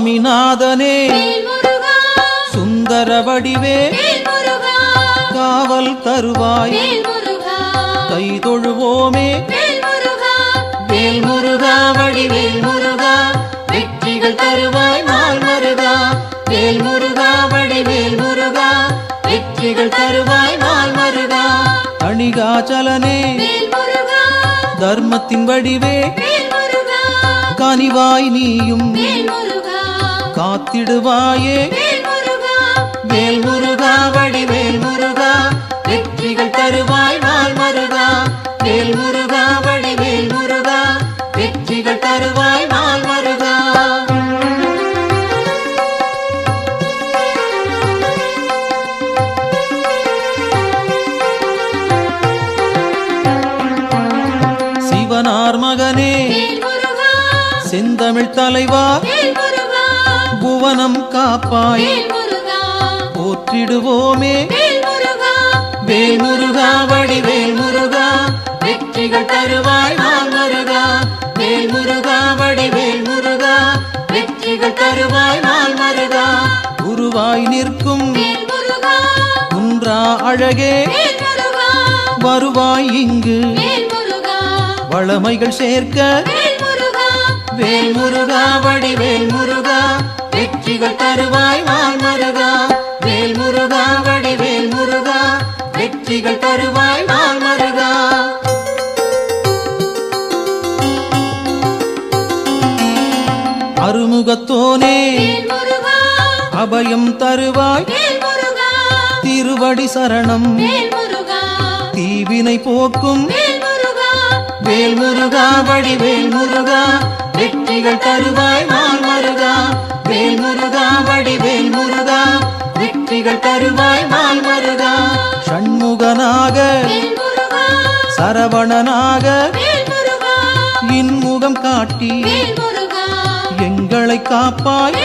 சுவாமிநாதனே சுந்தர வடிவே காவல் தருவாய் கை தொழுவோமே வேல் முருகா வடிவேல் முருகா வெற்றிகள் தருவாய் நாள் மருகா வேல் முருகா வடிவேல் முருகா வெற்றிகள் தருவாய் நாள் மருகா அணிகாச்சலனே தர்மத்தின் வடிவே கனிவாய் நீயும் காத்திடுவாயே வேல் முருகா வடிவேல் முருகா வெற்றிகள் தருவாய் நாள் மருகா வேல் முருகா வடிவேல் முருகா வெற்றிகள் தருவாய் நாள் மருகா சிவனார் மகனே செந்தமிழ் தலைவா புவனம் காப்பாய் போற்றிடுவோமே வேல் முருகா வடிவேல் முருகா வெற்றிகள் தருவாய் நாள் மருகா வேல் முருகா வடிவேல் முருகா வெற்றிகள் தருவாய் நாள் மருகா குருவாய் நிற்கும் குன்றா அழகே வருவாய் இங்கு வளமைகள் சேர்க்க வேல் முருகா வடிவேல் முருகா வெற்றிகள் தருவாய் நாள் மருகா வேல் முருகா வடிவேல் முருகா வெற்றிகள் தருவாய் நாள் மருகா அருமுகத்தோனே அபயம் தருவாய் திருவடி சரணம் தீவினை போக்கும் வேல் முருகா வடிவேல் முருகா வெற்றிகள் தருவாய் நாள் மருகா வேல் முருகா வடிவேல் முருகா வெற்றிகள் தருவாய் நாள் மருகா ஷண்முகனாக சரவணனாக இன்முகம் காட்டி எங்களை காப்பாய்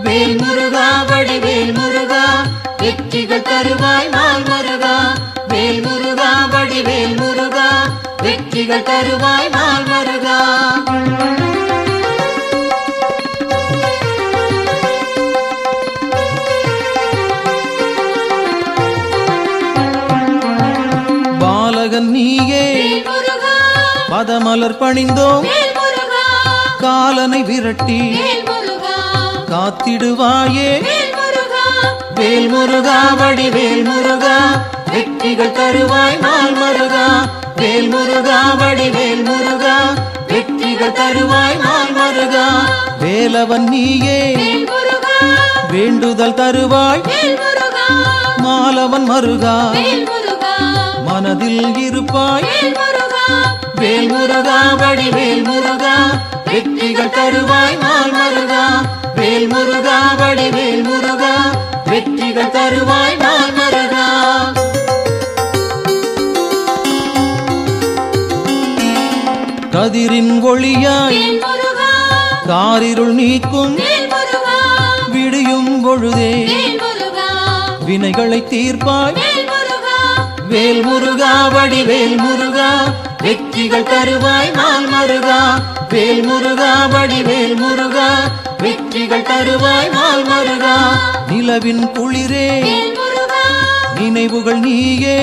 வேல் முருகா வடிவேல் முருகா வெற்றிகள் தருவாய் நாள் மருகா வேல் முருகா வடிவேல் முருகா வெற்றிகள் தருவாய் நாள் மருகா பாலகன் நீயே பதமலர் பணிந்தோம் காலனை விரட்டி காத்திடுவாயே வேல் முருகா வடிவேல் முருகா வெற்றிகள் தருவாய் நாள் மருகா வேல் முருகா வடிவேல் முருகா வெற்றிகள் தருவாய் நாள் மருகா வேலவன் நீயே வேண்டுதல் தருவாய் மாலவன் மருகா மனதில் இருப்பாய் வேல் முருகா வடிவேல் முருகா வெற்றிகள் தருவாய் நாள் மருகா வேல் முருகா வடிவேல் முருகா வெற்றிகள் தருவாய் நாள் மருகா கதிரின் ஒளியாய் காரிருள் நீக்கும் விடியும் பொழுதே வினைகளை தீர்ப்பாய் வேல் முருகா வடிவேல் முருகா வெற்றிகள் தருவாய் நாள் மருகா வேல் முருகா வடிவேல் முருகா வெற்றிகள் தருவாய் நாள் மருகா நிலவின் குளிரே நினைவுகள் நீயே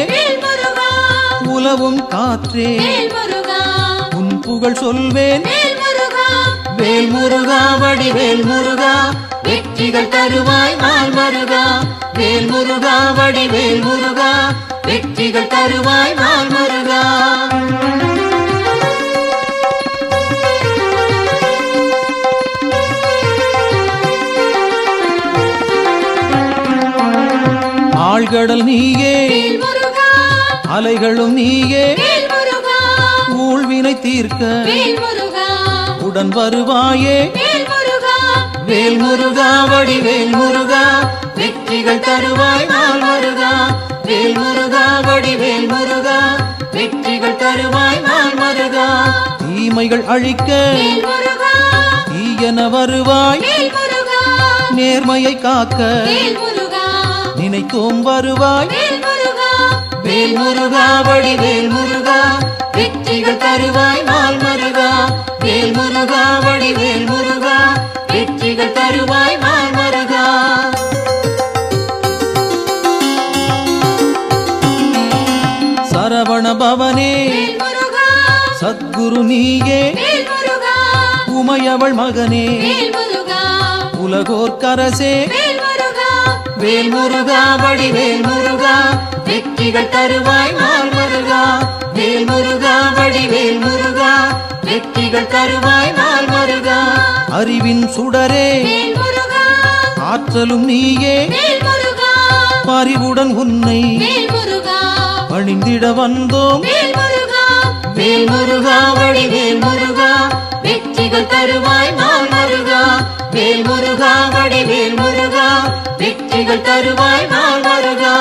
உலவும் காற்றே உன் புகழ் சொல்வேன் வேல் முருகா வடிவேல் முருகா வெற்றிகள் தருவாய் நாள் மருகா வேல் முருகா வடிவேல் முருகா வெற்றிகள் தருவாய் நாள் மருகா ஆழ்கடல் நீயே அலைகளும் நீயே ஊழ்வினை தீர்க்க உடன் வருவாயே வேல் முருகா வடிவேல் முருகா வெற்றிகள் தருவாய் நாள் மருகா வேல் முருகா வடிவேல் முருகா வெற்றிகள் தருவாய் நாள் மருகா தீமைகள் அழிக்க தீயன வருவாய் நேர்மையை காக்க நினைத்தோம் வருவாய் வேல் முருகா வடிவேல் முருகா வெற்றிகள் தருவாய் நாள் மருகா வேல் முருகா வடிவேல் முருகா வெற்றிகள் வெற்றிகள் தருவாய் நாள் மருகா. சரவண பவனே சத்குரு நீயே, உமையவள் மகனே உலகோர்க்கரசே, வேல் முருகா வடிவேல் முருகா, வெற்றிகள் தருவாய் நாள் மருகா. வேல் முருகா வடிவேல் முருகா, வெற்றிகள் தருவாய் நாள் மருகா. அறிவின் சுடரே ஆற்றலும் நீயே, பரிவுடன் உன்னை பணிந்திட வந்தோம். வேல் முருகா வடிவேல் முருகா, வெற்றிகள் தருவாய் நாள் மருகா. வேல் முருகா வடிவேல் முருகா, வெற்றிகள் தருவாய் நாள் மருகா.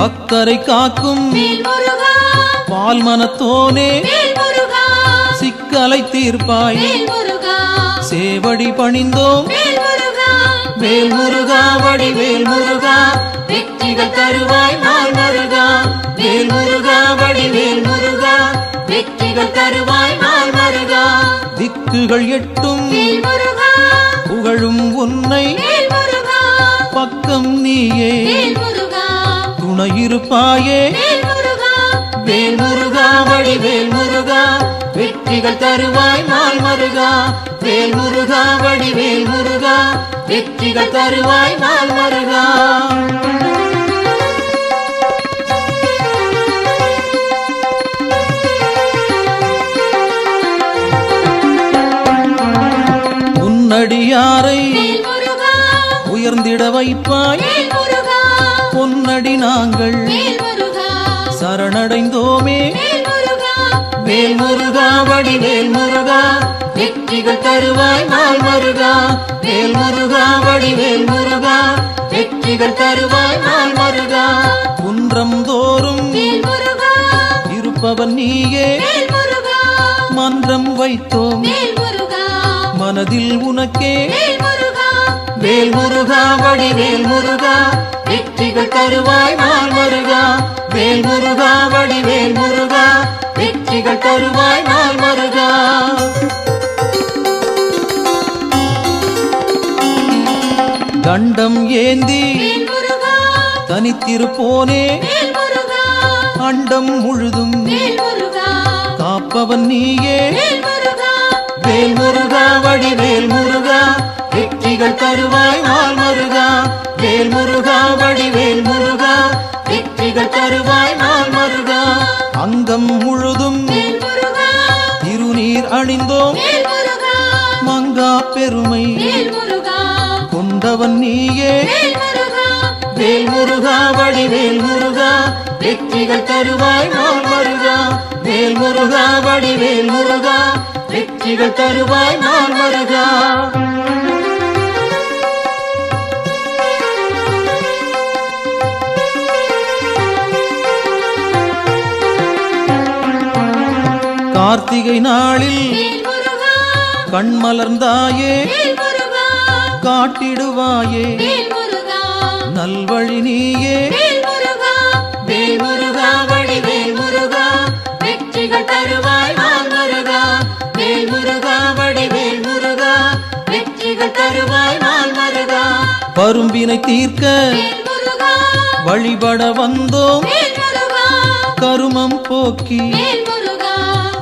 பக்தரை காக்கும் பால் மனத்தோனே, சிக்கலை தீர்ப்பாய் சேவடி பணிந்தோம். வேல் முருகா வடிவேல் முருகா, வெற்றிகள் தருவாய் நாள் மருகா. வேல் முருகா வடிவேல் முருகா, வெற்றிகள் தருவாய் நாள் மருகா. திக்குகள் எட்டும் புகழும் உன்னை, பக்கம் நீயே துணையிருப்பாயே. வேல் முருகா வடிவேல் முருகா, வெற்றிகள் தருவாய் நாள் மருகா. வேல் முருகா வடிவேல் முருகா, வெற்றிகள் தருவாய் நாள் மருகா. உன்னடியாரை உயர்ந்திட வைப்பாய், பொன்னடி நாங்கள் சரணடைந்தோமே. வேல் முருகா வடிவேல் முருகா, வெற்றிகள் தருவாய் நாள் மருகா. வேல் முருகா வடிவேல் முருகா, வெற்றிகள் தருவாய் நாள் மருகா. குன்றம் தோறும் இருப்பவன் நீயே, மன்றம் வைத்தோம் மனதில் உனக்கே. வேல் முருகா வடிவேல் முருகா, வெற்றிகள் தருவாய் நாள் மருகா. வேல் முருகா வடிவேல் முருகா, வெற்றிகள் தருவாய் நாள் மருகா. தண்டம் ஏந்தி தனித்திருப்போனே, அண்டம் முழுதும் காப்பவன் நீயே. வேல் முருகா வடிவேல் முருகா, வெற்றிகள் தருவாய் நாள் மருகா. வேல் முருகா வடிவேல் முருகா, வெற்றிகள் தருவாய் நாள் மருகா. அங்கம் முழுதும் திருநீர் அணிந்தோம், மங்கா பெருமை கொண்டவன் நீயே. வேல் முருகா வடிவேல் முருகா, வெற்றிகள் தருவாய் நாள் மருகா. வேல் முருகா வடிவேல் முருகா, வெற்றிகள் தருவாய் நாள் மருகா. கார்த்திகை நாளில் கண்மலர்ந்தாயே, காட்டிடுவாயே நல்வழி நீயே. வேல் முருகா வடிவேல் முருகா, வெற்றிகள் தருவாய் நாள் மருகா. வேல் முருகா வடிவேல் முருகா, வெற்றிகள் தருவாய் நாள் மருகா. பரும்பினை தீர்க்க வழிபட வந்தோம், கருமம் போக்கி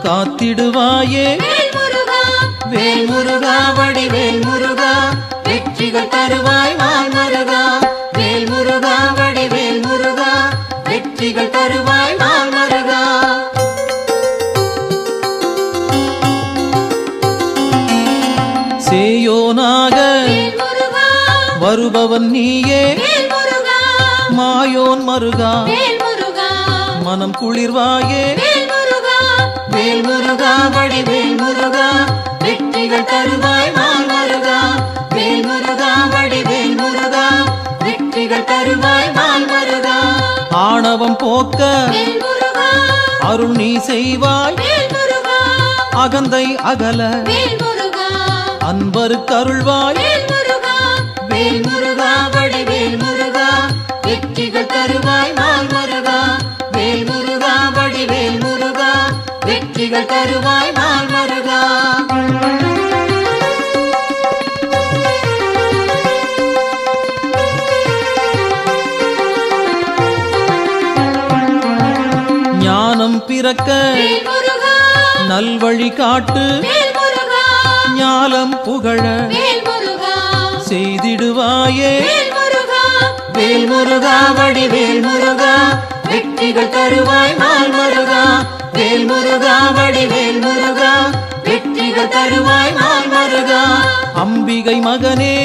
காத்திடுவாயே. வேல் முருகா வடிவேல் முருகா, வெற்றிகள் தருவாய் நாள் மருகா. வேல் முருகா வடிவேல் முருகா, வெற்றிகள் தருவாய் நாள் மருகா. சேயோனாக வருபவன் நீயே, மாயோன் மருகா மனம் குளிர்வாயே. வேல் முருகா வடிவேல் முருகா, வெற்றிகள் தருவாய் நாள் மருகா. வேல் முருகா வடிவேல் முருகா, வெற்றிகள் தருவாய் நாள் மருகா. ஆணவம் போக்க அருள் நீ செய்வாய், அகந்தை அகல அன்பருக்கு அருள்வாய். வேல் முருகா வடிவேல் முருகா, வெற்றிகள் தருவாய் நாள் முருகா வேல் முருகா வடிவேல் முருகா வெற்றிகள் தருவாய் நாள் முருகா ஞானம் பிறக்க நல்வழி காட்டு ஞாலம் புகழ செய்திடுவாயே வேல் முருகா வடிவேல் முருகா வெற்றிகள் தருவாய் நாள் முருகா வேல் முருகா வடிவேல் முருகா வெற்றிகள் தருவாய் நாள் முருகா அம்பிகை மகனே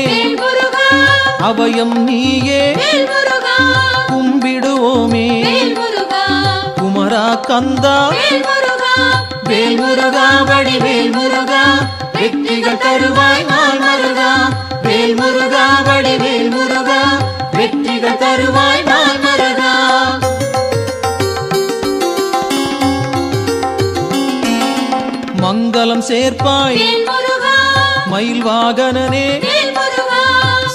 அபயம் நீயே கும்பிடுவோமே குமரா கந்தா வேல் முருகா வடிவேல் முருகா வெற்றிகள் தருவாய் நாள் முருகா வேல் முருகா வடிவேல் முருகா வெற்றிகள் தருவாய் நாள் முருகா மங்களம் சேர்ப்பாய் மயில் வாகனனே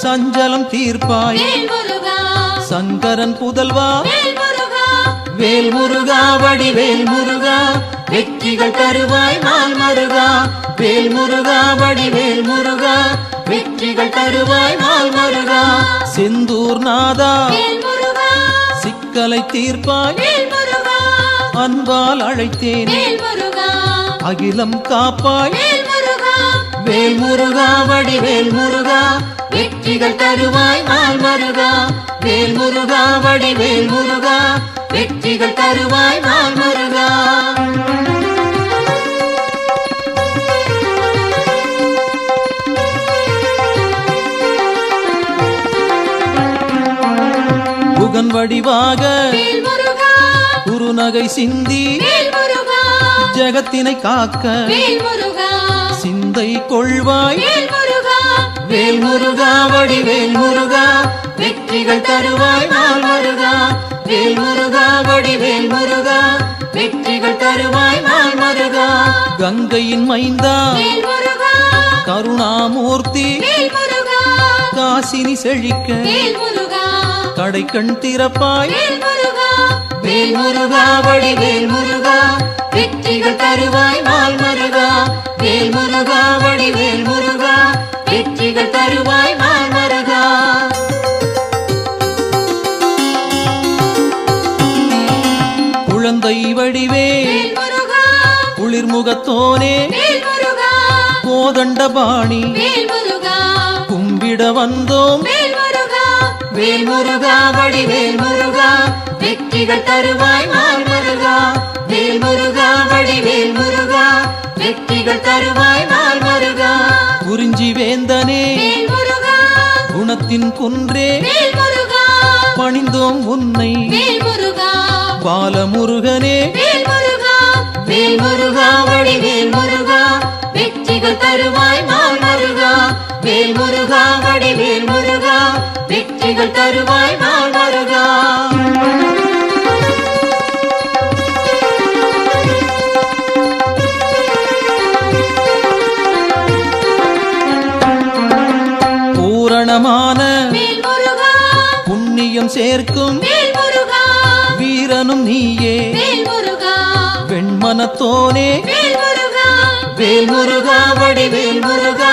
சஞ்சலம் தீர்ப்பாய் சங்கரன் புதல்வா வேல் முருகா வடிவேல் முருகா வெற்றிகள் தருவாய் நாள் முருகா வேல் முருகா வடிவேல் முருகா வெற்றிகள் தருவாய் நாள் முருகா செந்தூர் நாதா சிக்கலை தீர்ப்பாய் அன்பால் அழைத்தேன் அகிலம் காப்பாய் வேல் முருகா வடிவேல் முருகா வெற்றிகள் தருவாய் நாள் முருகா வேல் முருகா வடிவேல் முருகா வெற்றிகள் தருவாய் நாள் முருகா புகன் வடிவாக குறுநகை சிந்தி ஜகத்தினை காக்க சிந்தை கொள்வாய் வேல் முருகா வடிவேல் முருகா வெற்றிகள் தருவாய் நாள் முருகா வேல் முருகா வடிவேல் முருகா வெற்றிகள் தருவாய் நாள் முருகா கங்கையின் மைந்தா கருணாமூர்த்தி காசினி செழிக்க கடை கண் திறப்பாய் வேல் முருகா வடிவேல் முருகா வெற்றிகள் தருவாய் நாள் முருகா வேல் முருகா வடிவேல் முருகா வெற்றிகள் தருவாய் நாள் முருகா குழந்தை வடிவேல் குளிர்முகத்தோனே கோதண்டபாணி கும்பிட வந்தோம் வேல் முருகா வடிவேல் முருகா வெற்றிகள் தருவாய் நாள் முருகா வேல் முருகா வடிவேல் முருகா வெற்றிகள் தருவாய் நாள் முருகா குறிஞ்சி வேந்தனே குணத்தின் குன்றே பணிந்தோம் உன்னை பாலமுருகனே வேல் முருகா வடிவேல் முருகா வெற்றிகள் தருவாய் நாள் முருகா வேல் முருகா வடிவேல் முருகா வெற்றிகள் தருவாய் நாள் முருகா பூரணமான புண்ணியம் சேர்க்கும் வீரனும் நீயே வெண்மனத்தோனே வேல் முருகா வடிவேல் முருகா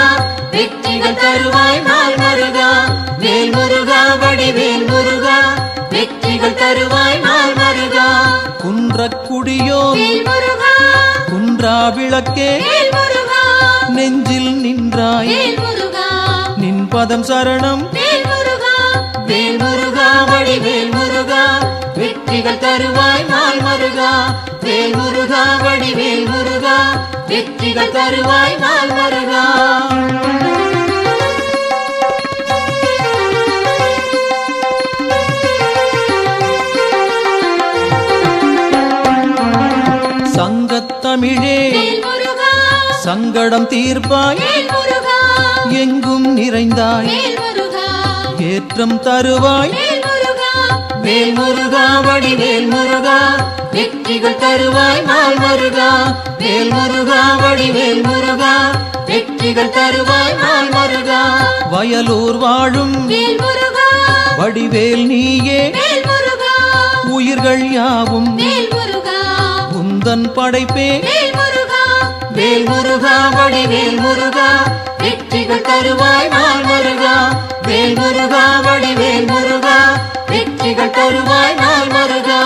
வெற்றிகள் தருவாய் நாள் முருகா வேல் முருகா வடிவேல் முருகா வெற்றிகள் தருவாய் நாள் முருகா குன்றக்குடியோ குன்றா விளக்கே நெஞ்சில் நின்றாய் நின் பதம் சரணம் வேல் முருகா வடிவேல் முருகா வெற்றிகள் தருவாய் நாள் முருகா வேல் முருகா வடிவேல் முருகா வெற்றிகள் தருவாய் நாள் முருகா சங்கத்தமிழே சங்கடம் தீர்ப்பாய் எங்கும் நிறைந்தாய் ஏற்றம் தருவாய் வேல் முருகா வடிவேல் முருகா வெற்றிகள் தருவாய் நாள் முருகா வேல் முருகா வடிவேல் முருகா வெற்றிகள் தருவாய் நாள் முருகா வயலூர் வாழும் வடிவேல் நீயே உயிர்கள் யாவும் வேல் முருகா உந்தன் படைப்பே வேல் முருகா வேல் முருகா வடிவேல் முருகா வெற்றிகள் தருவாய் நாள் முருகா வேல் முருகா வடிவேல் முருகா வெற்றிகள் தருவாய் நாள் முருகா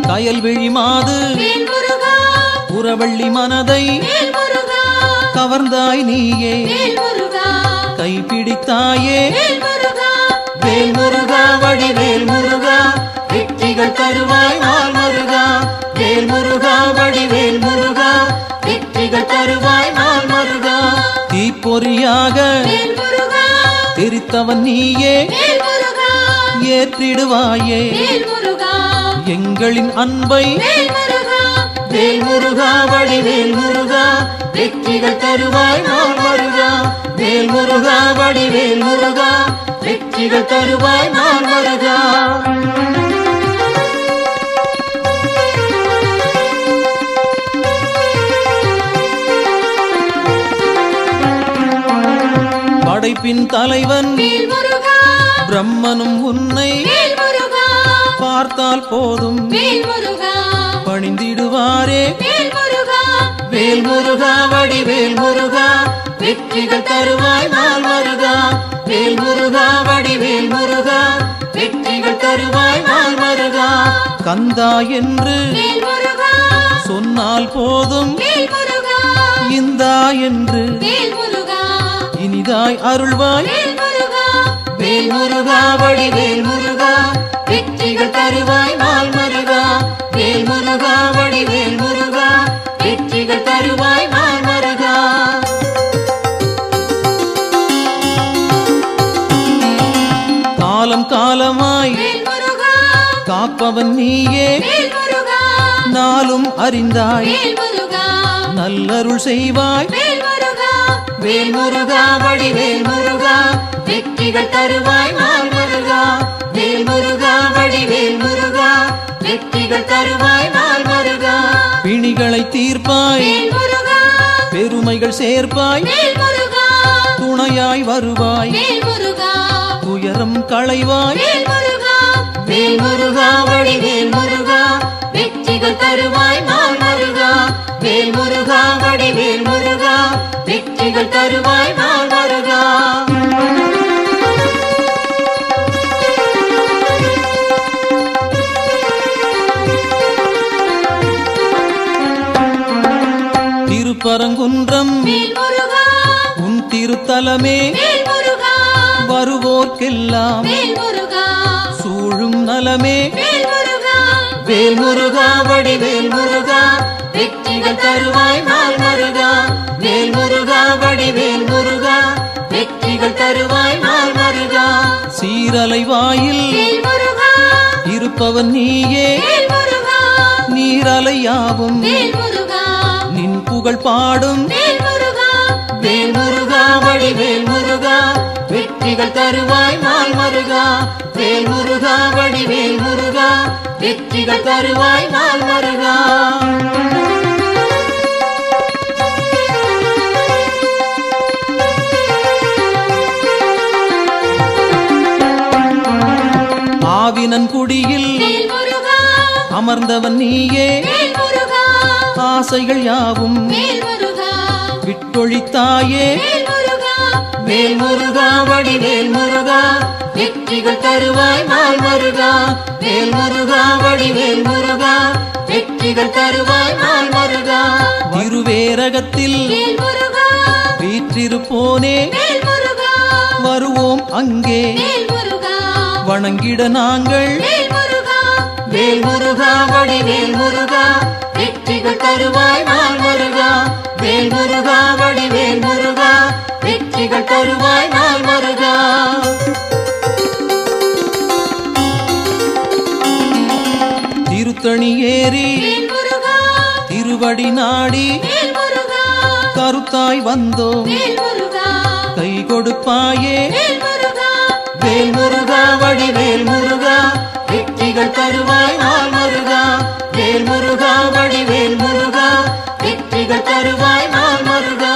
கயல்விழி மாது வேல் முருகா புறவள்ளி மனதை வேல் முருகா கவர்ந்தாய் நீயே வேல் முருகா கைப்பிடித்தாயே வேல் முருகா வேல் முருகா வடிவேல் முருகா வெற்றிகள் தருவாய் நாள் முருகா வேல் முருகா வடிவேல் முருகா வெற்றிகள் தருவாய் நாள் முருகா தீப்பொறியாக வேல் முருகா தெரித்தவன் நீயே வேல் முருகா ஏற்றிடுவாயே வேல் முருகா எங்களின் அன்பை வேல் முருகா வேல் முருகா வடிவேல் முருகா வெற்றிகள் தருவாய் நாள் முருகா வேல் முருகா வடிவேல் முருகா வெற்றிகள் தருவாய் நாள் முருகா படைப்பின் தலைவன் வேல் முருகா பிரம்மனும் உன்னை வேல் முருகா பார்த்தால் போதும் வேல் முருகா பணிந்திடுவாரே வேல் முருகா வேல் முருகா வடிவேல் முருகா வெற்றிகள் தருவாய் நாள் முருகா வேல் முருகா வடிவேல் முருகா வெற்றிகள் தருவாய் நாள் முருகா கந்தா என்று வேல் முருகா சொன்னால் போதும் வேல் முருகா இந்தா என்று வேல் முருகா இனிதாய் அருள்வாய் வேல் முருகா வேல் முருகா வடிவேல் முருகா வெற்றிகள் தருவாய் நாள் முருகா வேல் முருகா வடிவேல் முருகா வெற்றிகள் தருவாய் நாள் முருகா காலம் காலமாய் வேல் முருகா காப்பவன் நீயே வேல் முருகா நாளும் அறிந்தாய் வேல் முருகா நல்லருள் செய்வாய் வேல் முருகா வேல் முருகா வடிவேல் முருகா வெற்றிகள் தருவாய் நாள் முருகா வேல் முருகா வடிவேல் முருகா வெற்றிகள் தருவாய் நாள் முருகா பிணிகளை தீர்ப்பாய் வேல் முருகா பெருமைகள் சேர்ப்பாய் வேல் முருகா துணையாய் வருவாய் வேல் முருகா துயரம் களைவாய் வேல் முருகா வேல் முருகா வடிவேல் முருகா வெற்றிகள் தருவாய் நாள் முருகா வேல் முருகா வடிவேல் முருகா வெற்றிகள் தருவாய் நாள் முருகா திருப்பரங்குன்றம் வேல் முருகா உன் திருத்தலமே வேல் முருகா வருவோர்க்கெல்லாம் வேல் முருகா சூழும் நலமே வேல் முருகா வேல் முருகா வடிவேல் முருகா வெற்றிகள் தருவாய் நாள் முருகா வேல் முருகா வடிவேல் முருகா வெற்றிகள் தருவாய் நாள் முருகா சீரலை வாயில் வேல் முருகா இருப்பவன் நீயே வேல் முருகா நீரலையாவும் வேல் முருகா நின் புகழ் பாடும் வேல் முருகா வேல் முருகா வடிவேல் முருகா வெற்றிகள் தருவாய் நாள் முருகா வேல் முருகா வடிவேல் முருகா வெற்றிகள் தருவாய் நாள் முருகா ஆவினன் குடியில் வேல் முருகா அமர்ந்தவன் நீயே வேல் முருகா ஆசைகள் யாவும் வேல் முருகா விட்டொழித்தாயே வேல் முருகா வேல் முருகா வடிவேல் முருகா வெற்றிகள் தருவாய் நாள் முருகா வேல் முருகா வடிவேல் முருகா வெற்றிகள் தருவாய் நாள் முருகா திருவேரகத்தில் வேல் முருகா வீற்றிருப்போனே வேல் முருகா வருவோம் அங்கே வேல் முருகா வணங்கிட நாங்கள் வேல் முருகா வேல் முருகா வடிவேல் முருகா வெற்றிகள் தருவாய் நாள் முருகா வேல் முருகா வடிவேல் முருகா வெற்றிகள் தருவாய் நாள் முருகா திருத்தணி ஏறி வேல் முருகா திருவடி நாடி வேல் முருகா கருத்தாய் வந்தோம் வேல் முருகா கை கொடுப்பாயே வேல் முருகா வேல் முருகா வடிவேல் முருகா வெற்றிகள் தருவாய் நாள் முருகா வேல் முருகா வடிவேல் முருகா வெற்றிகள் தருவாய் நாள் முருகா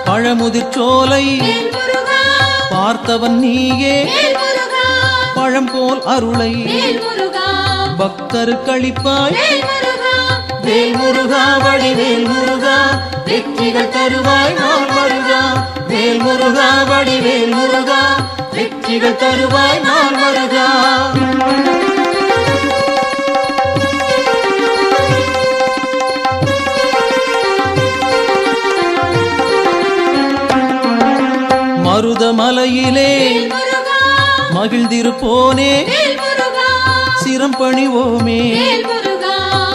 பழமுதிர்ச்சோலை வேல் முருகா பார்த்தவன் நீயே வேல் முருகா பழம் போல் அருளை வேல் முருகா பக்தருக்களிப்பாய் வேல் முருகா வேல் முருகா வடிவேல் முருகா வெற்றிகள் தருவாய் நாள் முருகா வேல் முருகா வடிவேல் முருகா வெற்றிகள் தருவாய் நாள் முருகா மருதமலையிலே வேல் முருகா மகிழ்ந்திருப்போனே வேல் முருகா சிரம் பணிவோமே வேல் முருகா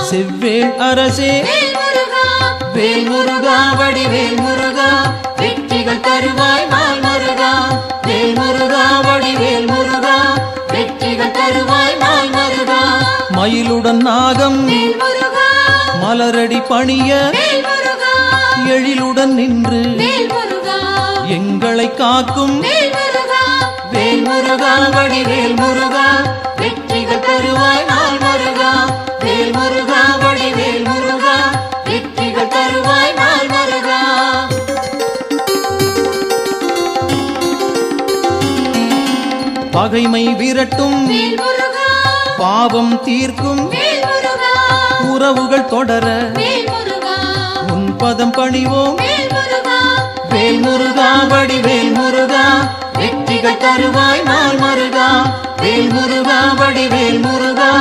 செவ்வேள் அரசே வேல் முருகா வேல் முருகா வடிவேல் முருகா வெற்றிகள் தருவாய் நாள் முருகா வேல் முருகா வடிவேல் முருகா வெற்றிகள் தருவாய் நாள் முருகா மயிலுடன் நாகம் வேல் முருகா மலரடி பணிய வேல் முருகா எழிலுடன் நின்று வேல் முருகா எங்களை காக்கும் வேல் முருகா வேல் முருகா வடிவேல் முருகா வெற்றிகள் தருவாய் நாள் முருகா வேல் முருகா வடிவேல் முருகா வெற்றிகள் தருவாய் நாள் முருகா பகைமை விரட்டும் வேல் முருகா பாவம் தீர்க்கும் வேல் முருகா உறவுகள் தொடர வேல் முருகா உன் பதம் பணிவோம் வேல் முருகா வேல் முருகா வடிவேல் முருகா வெற்றிகள் தருவாய் நாள் முருகா வேல் முருகா வடிவேல் முருகா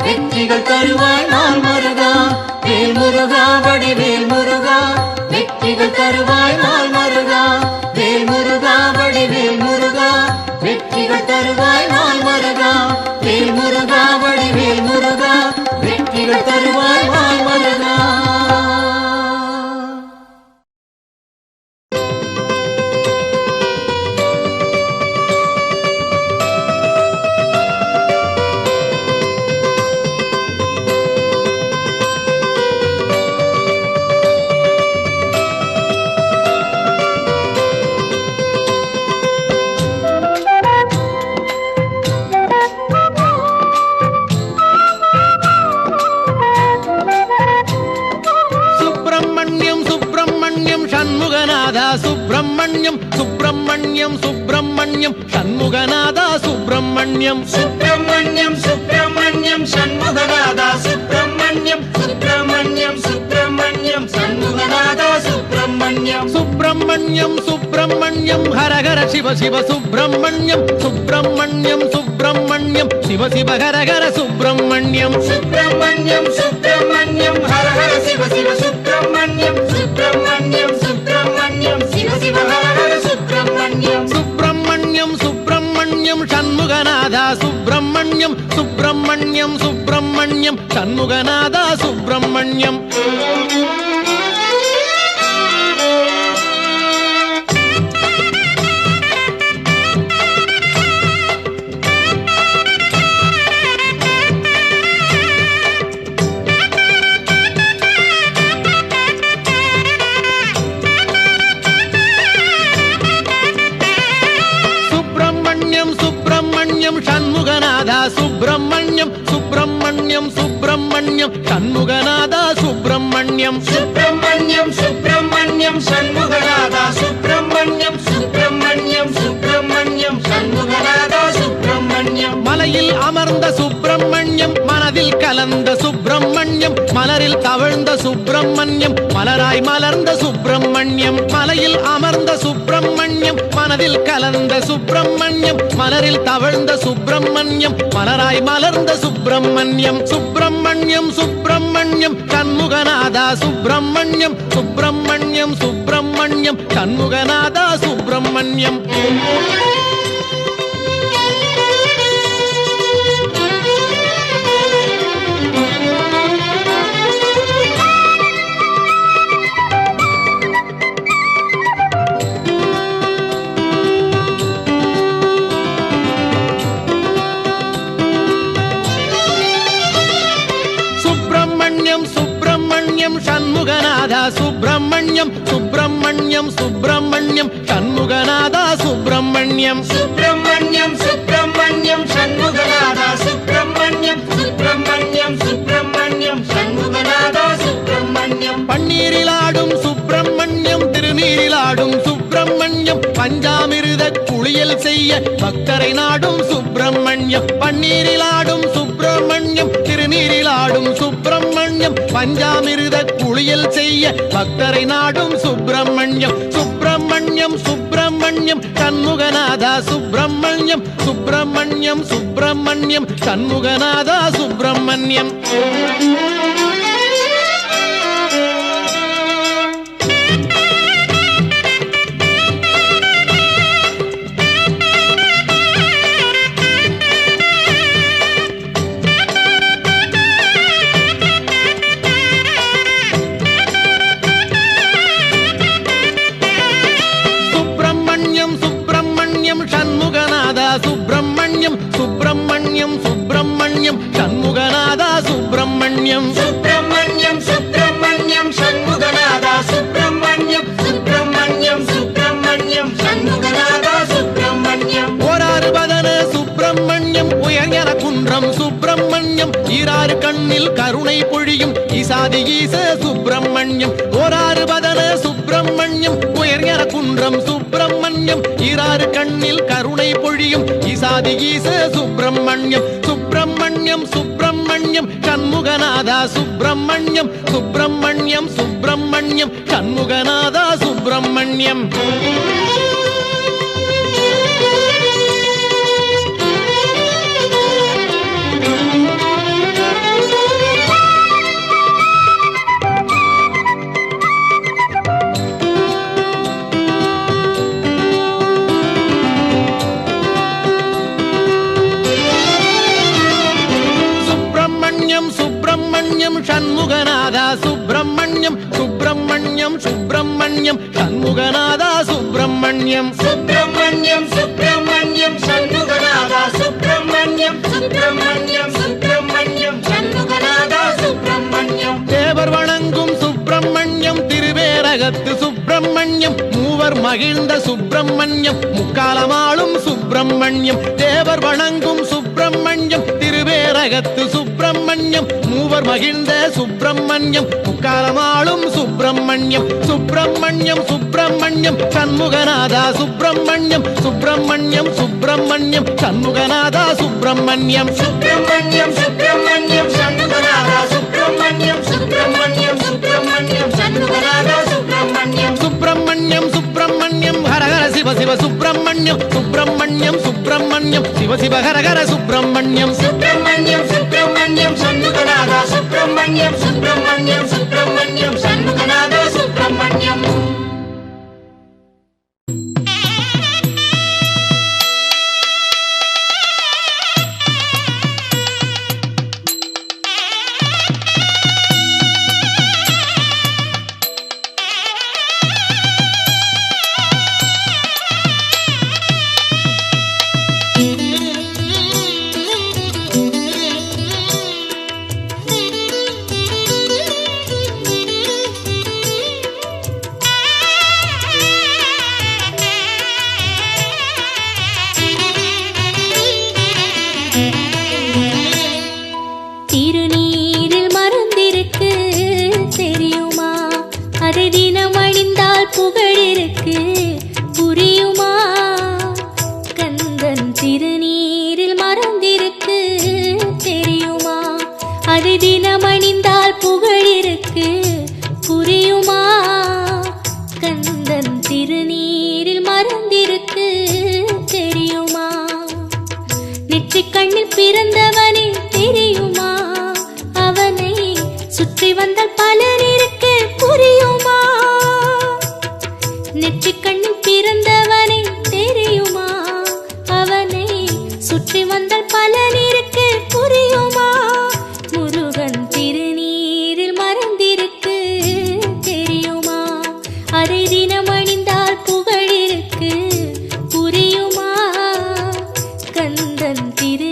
வெற்றிகள் தருவாய் நாள் முருகா வேல் முருகா வடிவேல் முருகா வெற்றிகள் தருவாய் நாள் முருகா வேல் முருகா வடிவேல் முருகா வெற்றிகள் தருவாய் நாள் முருகா வேல் முருகா வடிவேல் முருகா வெற்றிகள் தருவாய் நாள் முருகா சுப்பிரமணியம் சுப்பிரமணியம் சுப்பிரமணியம் சண்முகநாதா சுப்பிரமணியம் சுப்பிரமணியம் சுப்பிரமணியம் சண்முகநாதா சுப்பிரமணியம் சுப்பிரமணியம் சுப்பிரமணியம் சண்முகநாதா சுப்பிரமணியம் சுப்பிரமணியம் சுப்பிரமணியம் ஹரஹர சிவ சிவ சுப்பிரமணியம் சுப்பிரமணியம் சுப்பிரமணியம் சிவ சிவ ஹரஹர சுப்பிரமணியம் சுப்பிரமணியம் சுப்பிரமணியம் ஹர ஹர சிவ சிவ சுப்பிரமணியம் சுப்பிரமணியம் சுப்பிரமணியம் சிவ சிவ ஹர ஹர சுப்பிரமணியம் சுப்பிரமணியம் சுப்பிரமணியம் சண்முகநாதா சுப்பிரமணியம் சுப்பிரமணியம் சுப்பிரமணியம் சண்முகநாதா சுப்பிரமணியம் சண்முகநாதா சுப்பிரமணியம் சுப்பிரமணியம் சுப்பிரமணியம் சண்முகநாதா சுப்பிரமணியம் சுப்பிரமணியம் சுப்பிரமணியம் சண்முகநாதா சுப்பிரமணியம் சுப்பிரமணியம் சுப்பிரமணியம் சண்முகநாதா சுப்பிரமணியம் மலையில் அமர்ந்த சுப்பிரமணியம் மனதில் கலந்த சுப்பிரமணியம் மலரில் தவழ்ந்த சுப்பிரமணியம் மலராய் மலர்ந்த சுப்பிரமணியம் மலையில் அமர்ந்த சுப்பிரமணியம் மனதில் கலந்த சுப்பிரமணியம் மலரில் தவழ்ந்த சுப்பிரமணியம் மலராய் மலர்ந்த சுப்பிரமணியம் சுப்பிரமணியம் சுப்பிரமணியம் சண்முகநாதா சுப்பிரமணியம் சுப்பிரமணியம் சுப்பிரமணியம் சண்முகநாதா சுப்பிரமணியம் சண்முகநாதா சுப்பிரமணியம் சுப்பிரமணியம் சுப்பிரமணியம் சண்முகநாதா சுப்பிரமணியம் சுப்பிரமணியம் சுப்பிரமணியம் சண்முகநாதா சுப்பிரமணியம் சுப்பிரமணியம் சுப்பிரமணியம் சண்முகநாதா சுப்பிரமணியம் பன்னீரிலாடும் சுப்பிரமணியம் திருநீரிலாடும் சுப்பிரமணியம் பஞ்சாமிருத குளியல் செய்ய பக்தரை நாடும் சுப்பிரமணியம். பன்னீரில் ஆடும் சுப்பிரமணியம், திருநீரில் ஆடும் சுப்பிரமணியம், பஞ்சாமிர்த குளியல் செய்ய பக்தரை நாடும் சுப்பிரமணியம். சுப்பிரமணியம் சுப்பிரமணியம் சண்முகநாதா சுப்பிரமணியம், சுப்பிரமணியம் சுப்பிரமணியம் சண்முகநாதா சுப்பிரமணியம். சண்முகநாதா சுப்பிரமணியம், சுப்பிரமணியம் சுப்பிரமணியம் சண்முகநாதா சுப்பிரமணியம். சுப்பிரமணியம் சுப்பிரமணியம் சண்முகநாதா சுப்பிரமணியம், சுப்பிரமணியம் சுப்பிரமணியம் சண்முகநாதா சுப்பிரமணியம். ஓராறு பதன சுப்பிரமணியம், உயர்ஞர குன்றம் சுப்பிரமணியம், ஈராறு கண்ணில் கருணை பொழியும் ஈசாதி ஈச சுப்பிரமணியம். ஓராறு பதன சுப்பிரமணியம், உயர்ஞர குன்றம் சுப்பிரமணியம், ஈராறு கண்ணில் கருணை பொழியும் ஈசாதி ஈச சுப்பிரமணியம். சுப்பிரமணியம் சுப்பிரமணியம் சண்முகநாதா சுப்பிரமணியம், சுப்பிரமணியம் சுப்பிரமணியம் சண்முகநாதா சுப்பிரமணியம். சுப்பிரமணியம் சண்முகநாதா சுப்பிரமணியம், சுப்பிரமணியம் சுப்பிரமணியம் சண்முகநாதா சுப்பிரமணியம். சுப்பிரமணியம் சுப்பிரமணியம் சண்முகநாதா சுப்பிரமணியம், சுப்பிரமணியம் சுப்பிரமணியம் சண்முகநாதா சுப்பிரமணியம். தேவர் வணங்கும் சுப்பிரமணியம், திருவேரகத்து சுப்பிரமணியம், மூவர் மகிழ்ந்த சுப்பிரமணியம், முக்காலமாளும் சுப்பிரமணியம். தேவர் வணங்கும் சுப்பிரமணியம், திருவேரகத்து சுப்பிரமணியம், மூவர் மகிழ்ந்த சுப்பிரமணியம், முக்காலமாளும் சுப்பிரமணியம். சுப்பிரமணியம் சுப்பிரமணியம் சண்முகநாதா சுப்பிரமணியம், சுப்பிரமணியம் சுப்பிரமணியம் சண்முகநாதா சுப்பிரமணியம். சுப்பிரமணியம் சுப்பிரமணியம் சண்முகநாதா சுப்பிரமணியம், சுப்பிரமணியம் சுப்பிரமணியம் சண்முகநாதா சுப்பிரமணியம். சுப்பிரமணியம் சுப்பிரமணியம் ஹரஹர சிவ சிவ சுப்பிரமணியம், சுப்பிரமணியம் சுப்பிரமணியம் சிவ சிவ ஹரஹர சுப்பிரமணியம். சுப்பிரமணியம் சுப்பிரமணியம் சண்முகநாதா சுப்பிரமணியம், சுப்பிரமணியம் சுப்பிரமணியம் சண்முகநாதா சுப்பிரமணியம். திருநீரில் மறந்திருக்கு தெரியுமா, அதை தினம் அணிந்தால் புகழிருக்கு புரியுமா. கந்தன் திருநீரில் மறந்திருக்கு தெரியுமா, அதை தினம் அணிந்தால் புகழிருக்கு புரியுமா. கந்தன் திருநீரில் மறந்திருக்கு தெரியுமா. நெற்றிக் கண்ணில் பிறந்தவனே தெரியுமா, அவனை சுற்றி வந்தால் பலன் இருக்கு புரியுமா. நெற்றிக் கண்ணில் பிறந்தவனே தெரியுமா, அவனை சுற்றி வந்தால் பலன் இருக்கு புரியுமா. முருகன் திருநீரில் மறந்திருக்கு தெரியுமா, அதை தினம் அணிந்தால் புகழிருக்கு புரியுமா. கந்தன் திரு